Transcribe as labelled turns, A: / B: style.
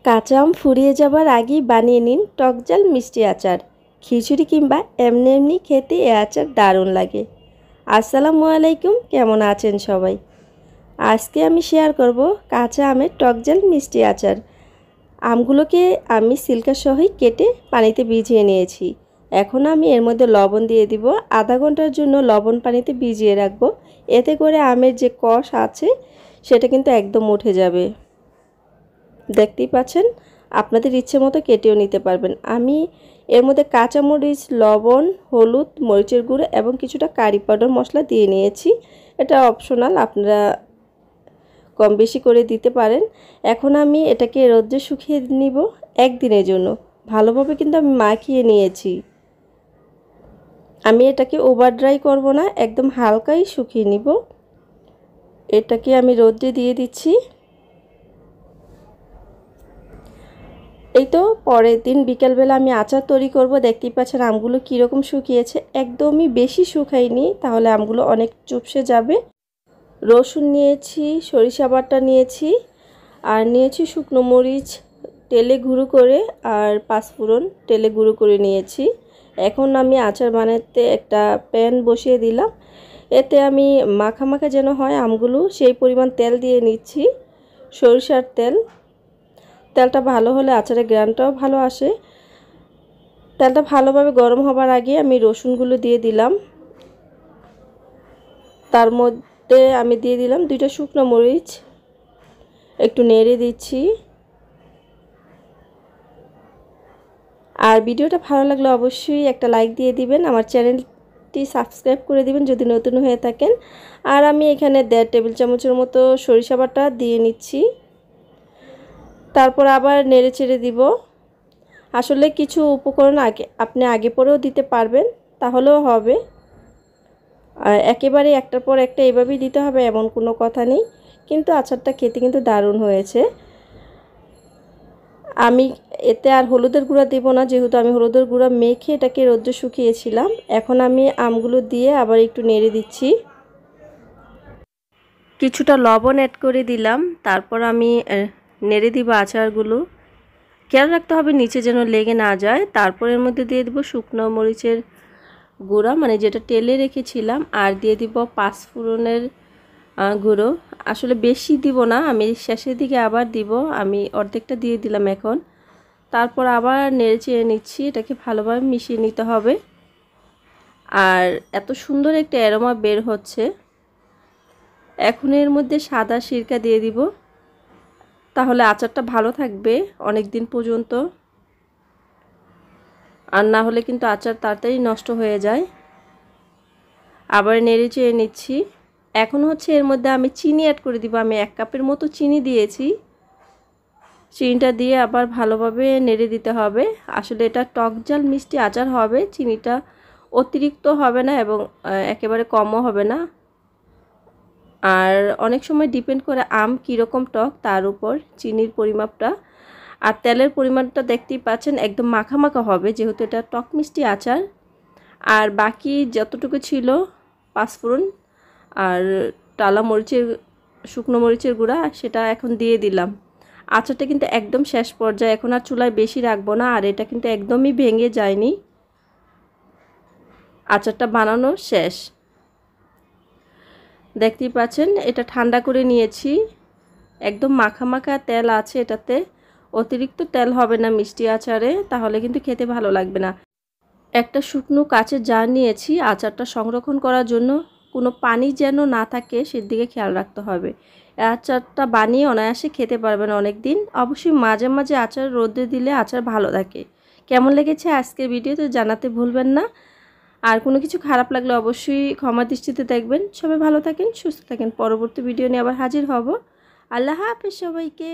A: কাঁচা আম ফুরিয়ে যাবার আগেই বানিয়ে নিন টকঝাল মিষ্টি আচার। খিচুড়ি কিংবা এমনি এমনি খেতে এ আচার দারুণ লাগে। আসসালামু আলাইকুম, কেমন আছেন সবাই? আজকে আমি শেয়ার করব কাঁচা আমের টকঝাল মিষ্টি আচার। আমগুলোকে আমি সিল্কা সহই কেটে পানিতে ভিজিয়ে নিয়েছি। এখন আমি এর মধ্যে লবণ দিয়ে দিব। আধা ঘন্টার জন্য লবণ পানিতে ভিজিয়ে রাখবো। এতে করে আমের যে কষ আছে সেটা কিন্তু একদম উঠে যাবে। দেখতেই পাচ্ছেন, আপনাদের ইচ্ছে মতো কেটেও নিতে পারবেন। আমি এর মধ্যে কাঁচামরিচ, লবণ, হলুদ, মরিচের গুঁড়ো এবং কিছুটা কারি পাউডার মশলা দিয়ে নিয়েছি। এটা অপশনাল, আপনারা কম বেশি করে দিতে পারেন। এখন আমি এটাকে রোদে শুকিয়ে নিব একদিনের জন্য। ভালোভাবে কিন্তু আমি মাখিয়ে নিয়েছি। আমি এটাকে ওভার ড্রাই করব না, একদম হালকাই শুকিয়ে নিব। এটাকে আমি রোদে দিয়ে দিচ্ছি। এই তো পরের দিন বিকেলবেলা আমি আচার তৈরি করব। দেখতেই পাচ্ছেন আমগুলো কীরকম শুকিয়েছে, একদমই বেশি শুকায়নি, তাহলে আমগুলো অনেক চুপসে যাবে। রসুন নিয়েছি, সরিষা বাটা নিয়েছি, আর নিয়েছি শুকনো মরিচ তেলে গুঁড়ো করে, আর পাঁচফোড়ন তেলে গুঁড়ো করে নিয়েছি। এখন আমি আচার বানাতে একটা প্যান বসিয়ে দিলাম। এতে আমি মাখা মাখা যেন হয় আমগুলো, সেই পরিমাণ তেল দিয়ে নিচ্ছি, সরিষার তেল। তেলটা ভালো হলে আচারের গ্রানটাও ভালো আসে। তেলটা ভালোভাবে গরম হবার আগে আমি রসুনগুলো দিয়ে দিলাম। তার মধ্যে আমি দিয়ে দিলাম 2টা শুকনো মরিচ, একটু নেড়ে দিচ্ছি। আর ভিডিওটা ভালো লাগলে অবশ্যই একটা লাইক দিয়ে দিবেন, আমার চ্যানেলটি সাবস্ক্রাইব করে দিবেন যদি নতুন হয়ে থাকেন। আর আমি এখানে 1.5 টেবিল চামচের মতো সরিষা বাটা দিয়ে নিচ্ছি। তারপর আবার নেড়ে চেড়ে দিব। আসলে কিছু উপকরণ আপনি আগে পরেও দিতে পারবেন, তাহলেও হবে। একেবারে একটার পর একটা এভাবেই দিতে হবে এমন কোনো কথা নেই, কিন্তু আচারটা খেতে কিন্তু দারুণ হয়েছে। আমি এতে আর হলুদের গুঁড়া দেব না, যেহেতু আমি হলুদের গুঁড়া মেখে এটাকে রোদে শুকিয়েছিলাম। এখন আমি আমগুলো দিয়ে আবার একটু নেড়ে দিচ্ছি। কিছুটা লবণ অ্যাড করে দিলাম। তারপর আমি নেড়ে দিব আচারগুলো। খেয়াল রাখতে হবে নিচে যেন লেগে না যায়। তারপর এর মধ্যে দিয়ে দেবো শুকনো মরিচের গুঁড়া, মানে যেটা তেলে রেখেছিলাম, আর দিয়ে দিব পাঁচফোড়নের গুঁড়ো। আসলে বেশি দিব না, আমি শেষের দিকে আবার দিব। আমি অর্ধেকটা দিয়ে দিলাম এখন। তারপর আবার নেড়ে চেড়ে নিচ্ছি, এটাকে ভালোভাবে মিশিয়ে নিতে হবে। আর এত সুন্দর একটা অ্যারোমা বের হচ্ছে। এখন এর মধ্যে সাদা সিরকা দিয়ে দিব, তাহলে আচারটা ভালো থাকবে অনেক দিন পর্যন্ত। আর না হলে কিন্তু আচার তাড়াতাড়ি নষ্ট হয়ে যায়। আবার নেড়ে চেড়ে নিচ্ছি। এখন হচ্ছে এর মধ্যে আমি চিনি অ্যাড করে দিব। আমি 1 কাপের মতো চিনি দিয়েছি। চিনিটা দিয়ে আবার ভালোভাবে নেড়ে দিতে হবে। আসলে এটা টকঝাল মিষ্টি আচার হবে, চিনিটা অতিরিক্ত হবে না এবং একেবারে কমও হবে না। আর অনেক সময় ডিপেন্ড করে আম কীরকম টক তার উপর চিনির পরিমাপটা। আর তেলের পরিমাণটা দেখতেই পাচ্ছেন, একদম মাখা মাখা হবে যেহেতু এটা টক মিষ্টি আচার। আর বাকি যতটুকু ছিল পাঁচফোড়ন আর টালা মরিচের শুকনো মরিচের গুঁড়া, সেটা এখন দিয়ে দিলাম। আচারটা কিন্তু একদম শেষ পর্যায়ে, এখন আর চুলায় বেশি রাখবো না। আর এটা কিন্তু একদমই ভেঙে যায়নি, আচারটা বানানো শেষ। দেখতেই পাচ্ছেন এটা ঠান্ডা করে নিয়েছি। একদম মাখা মাখা তেল আছে এটাতে, অতিরিক্ত তেল হবে না মিষ্টি আচারে, তাহলে কিন্তু খেতে ভালো লাগবে না। একটা শুকনো কাচের জার নিয়েছি আচারটা সংরক্ষণ করার জন্য। কোনো পানি যেন না থাকে সেদিকে খেয়াল রাখতে হবে। এই আচারটা বানিয়ে অনায়াসে খেতে পারবেন অনেক দিন। অবশ্যই মাঝে মাঝে আচার রোদে দিলে আচার ভালো থাকে। কেমন লেগেছে আজকের ভিডিওতে জানাতে ভুলবেন না। আর কোনো কিছু খারাপ লাগলে অবশ্যই ক্ষমা দৃষ্টিতে দেখবেন। সবাই ভালো থাকেন, সুস্থ থাকেন। পরবর্তী ভিডিও নিয়ে আবার হাজির হব। আল্লাহ হাফেজ সবাইকে।